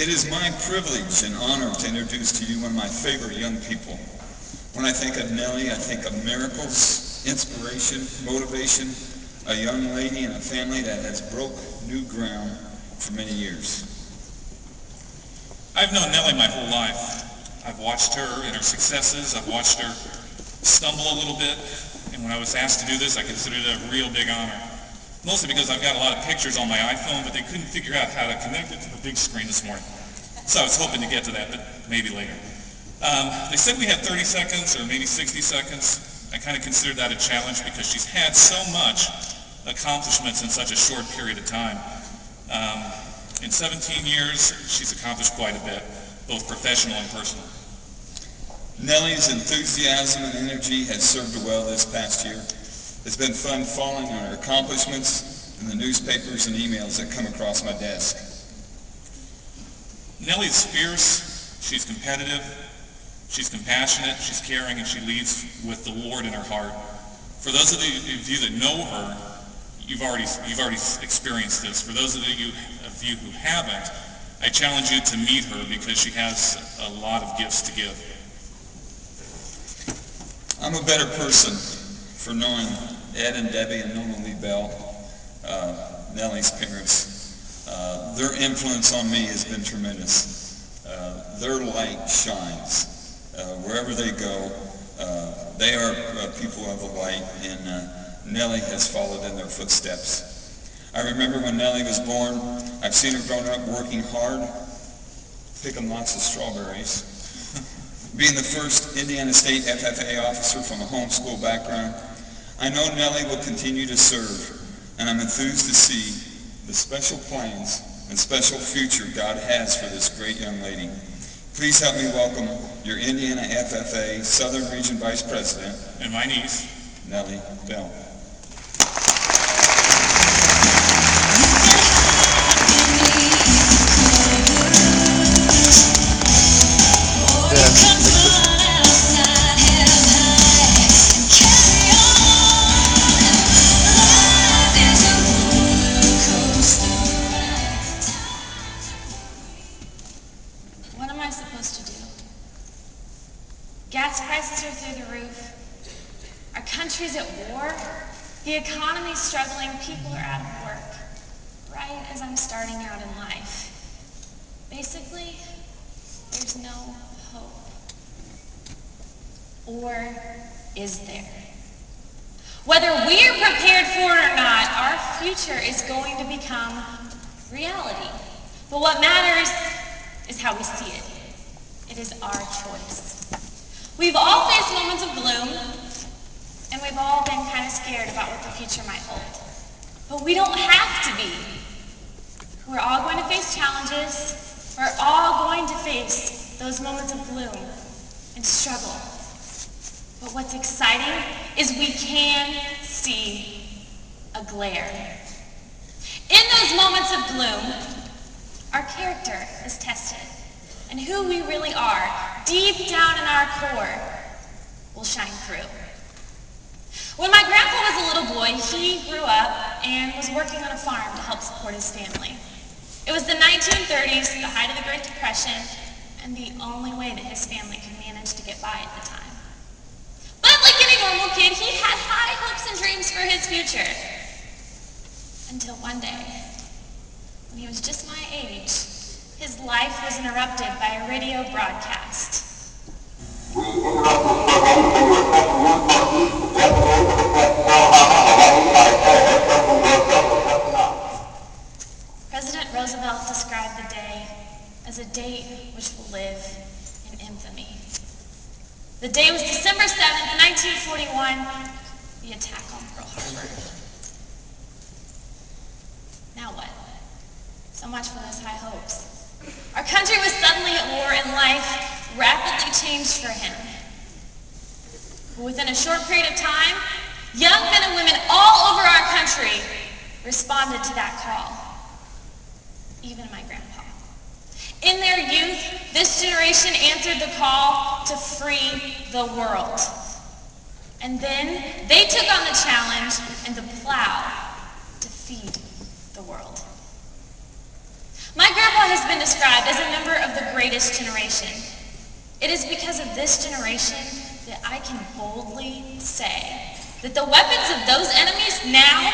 It is my privilege and honor to introduce to you one of my favorite young people. When I think of Nellie, I think of miracles, inspiration, motivation, a young lady and a family that has broke new ground for many years. I've known Nellie my whole life. I've watched her in her successes. I've watched her stumble a little bit. And when I was asked to do this, I considered it a real big honor. Mostly because I've got a lot of pictures on my iPhone, but they couldn't figure out how to connect it to the big screen this morning. So I was hoping to get to that, but maybe later. They said we had 30 seconds or maybe 60 seconds. I kind of considered that a challenge because she's had so much accomplishments in such a short period of time. In 17 years, she's accomplished quite a bit, both professional and personal. Nellie's enthusiasm and energy has served her well this past year. It's been fun following her accomplishments in the newspapers and emails that come across my desk. Nellie's fierce, she's competitive, she's compassionate, she's caring, and she leads with the Lord in her heart. For those of you that know her, you've already experienced this. For those of you who haven't, I challenge you to meet her because she has a lot of gifts to give. I'm a better person for knowing Ed and Debbie and Norma Lee Bell, Nellie's parents. Their influence on me has been tremendous. Their light shines. Wherever they go, they are people of the light, and Nellie has followed in their footsteps. I remember when Nellie was born, I've seen her growing up working hard, picking lots of strawberries, being the first Indiana State FFA officer from a homeschool background. I know Nellie will continue to serve, and I'm enthused to see the special plans and special future God has for this great young lady. Please help me welcome your Indiana FFA Southern Region Vice President and my niece, Nellie Bell. Gas prices are through the roof. Our country's at war. The economy's struggling. People are out of work. Right as I'm starting out in life. Basically, there's no hope. Or is there? Whether we're prepared for it or not, our future is going to become reality. But what matters is how we see it. It is our choice. We've all faced moments of gloom, and we've all been kind of scared about what the future might hold. But we don't have to be. We're all going to face challenges. We're all going to face those moments of gloom and struggle. But what's exciting is we can see a glare. In those moments of gloom, our character is tested. And who we really are, deep down in our core, will shine through. When my grandpa was a little boy, he grew up and was working on a farm to help support his family. It was the 1930s, the height of the Great Depression, and the only way that his family could manage to get by at the time. But like any normal kid, he had high hopes and dreams for his future. Until one day, when he was just my age, his life was interrupted by a radio broadcast. President Roosevelt described the day as a date which will live in infamy. The day was December 7th, 1941, the attack on Pearl Harbor. Now what? So much for those high hopes. Our country was suddenly at war and life rapidly changed for him. But within a short period of time, young men and women all over our country responded to that call. Even my grandpa. In their youth, this generation answered the call to free the world. And then they took on the challenge and the plow to feed the world. My grandpa has been described as a member of the greatest generation. It is because of this generation that I can boldly say that the weapons of those enemies now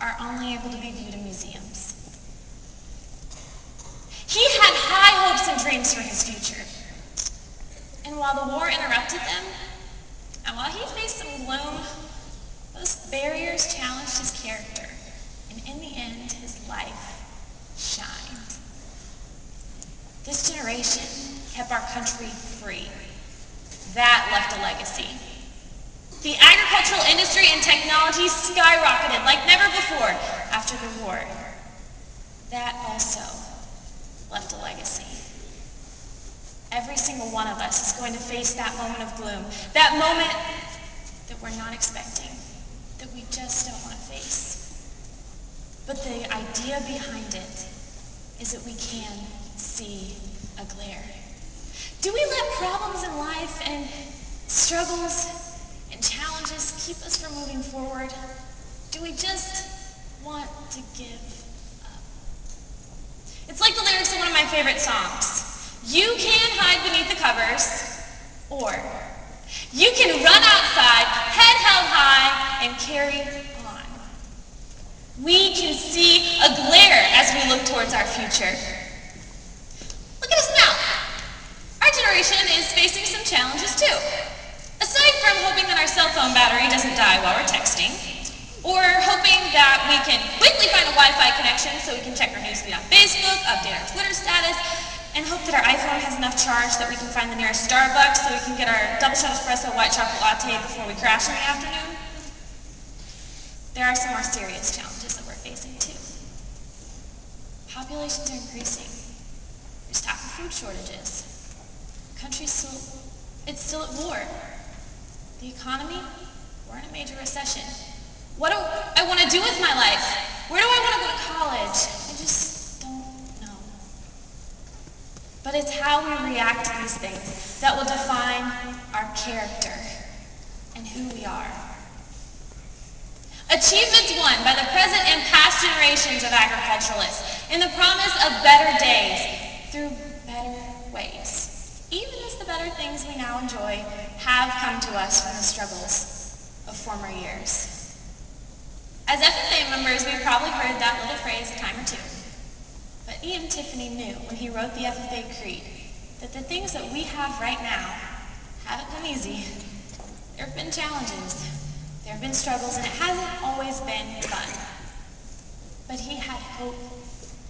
are only able to be viewed in museums. He had high hopes and dreams for his future. And while the war interrupted them, and while he faced some gloom, those barriers challenged his character, and in the end, his life shined. This generation kept our country free. That left a legacy. The agricultural industry and technology skyrocketed like never before after the war. That also left a legacy. Every single one of us is going to face that moment of gloom, that moment that we're not expecting, that we just don't want to face. But the idea behind it is that we can see a glare. Do we let problems in life and struggles and challenges keep us from moving forward? Do we just want to give up? It's like the lyrics of one of my favorite songs. You can hide beneath the covers, or you can run outside, head held high, and carry on. We can see a glare as we look towards our future. Look at us now. Our generation is facing some challenges too. Aside from hoping that our cell phone battery doesn't die while we're texting, or hoping that we can quickly find a Wi-Fi connection so we can check our newsfeed on Facebook, update our Twitter status, and hope that our iPhone has enough charge that we can find the nearest Starbucks so we can get our double shot espresso white chocolate latte before we crash in the afternoon. There are some more serious challenges that we're facing too. Populations are increasing. There's talk of food shortages. The country's still at war. The economy, we're in a major recession. What do I want to do with my life? Where do I want to go to college? I just don't know. But it's how we react to these things that will define our character and who we are. Achievements won by the present and past generations of agriculturalists in the promise of better days through better ways. Even as the better things we now enjoy have come to us from the struggles of former years. As FFA members, we've probably heard that little phrase a time or two. But Ian Tiffany knew when he wrote the FFA Creed that the things that we have right now haven't been easy. There have been challenges, there have been struggles, and it hasn't always been fun. But he had hope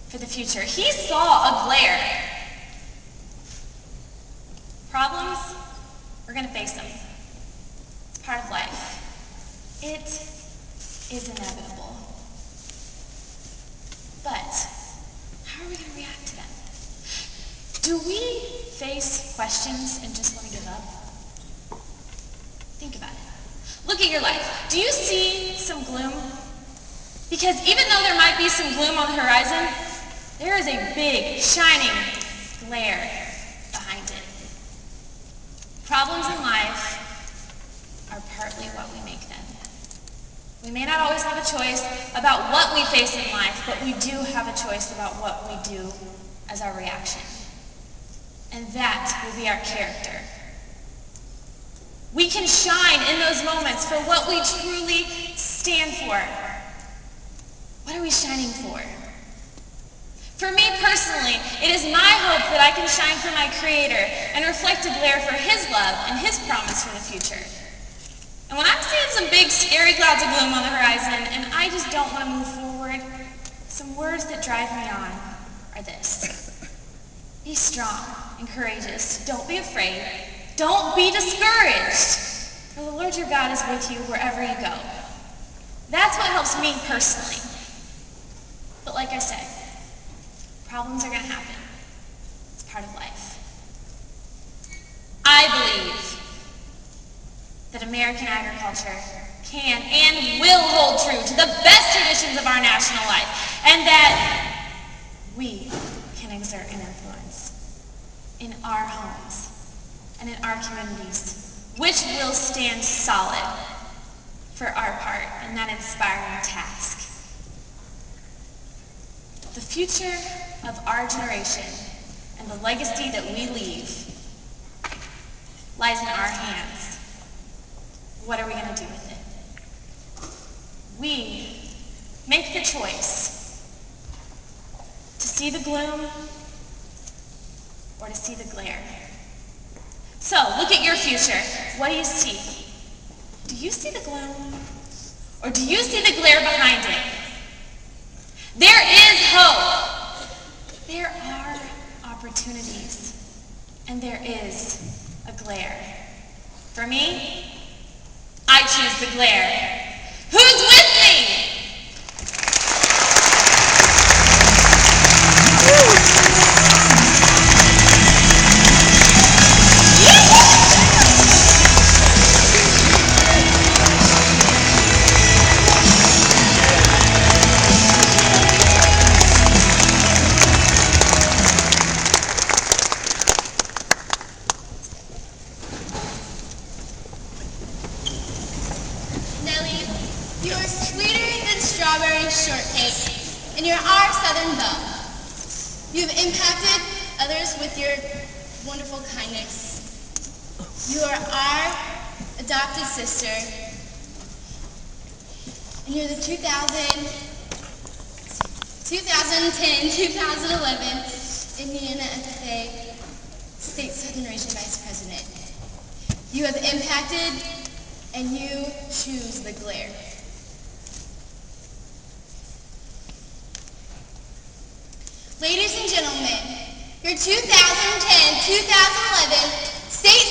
for the future. He saw a glare. Problems, we're going to face them. It's part of life. It is inevitable. But how are we going to react to them? Do we face questions and just want to give up? Think about it. Look at your life. Do you see some gloom? Because even though there might be some gloom on the horizon, there is a big, shining glare behind it. Problems in life are partly what we make them. We may not always have a choice about what we face in life, but we do have a choice about what we do as our reaction. And that will be our character. We can shine in those moments for what we truly stand for. What are we shining for? For me personally, it is my hope that I can shine for my Creator and reflect a glare for His love and His promise for the future. And when I'm seeing some big, scary clouds of gloom on the horizon and I just don't want to move forward, some words that drive me on are this. Be strong and courageous. Don't be afraid. Don't be discouraged. For the Lord your God is with you wherever you go. That's what helps me personally. But like I said, problems are going to happen. It's part of life. I believe that American agriculture can and will hold true to the best traditions of our national life, and that we can exert an influence in our homes and in our communities, which will stand solid for our part in that inspiring task. The future of our generation and the legacy that we leave lies in our hands. What are we going to do with it? We make the choice to see the gloom or to see the glare. So, look at your future. What do you see? Do you see the gloom? Or do you see the glare behind it? There is hope. There are opportunities. And there is a glare. For me, I choose the glare. Who's with me? Nellie, you are sweeter than strawberry shortcake, and you're our Southern belle. You have impacted others with your wonderful kindness. You are our adopted sister, and you're the 2010-2011 Indiana FFA State Southern Region Vice President. You have impacted and you choose the glare. Ladies and gentlemen, your 2010-2011 State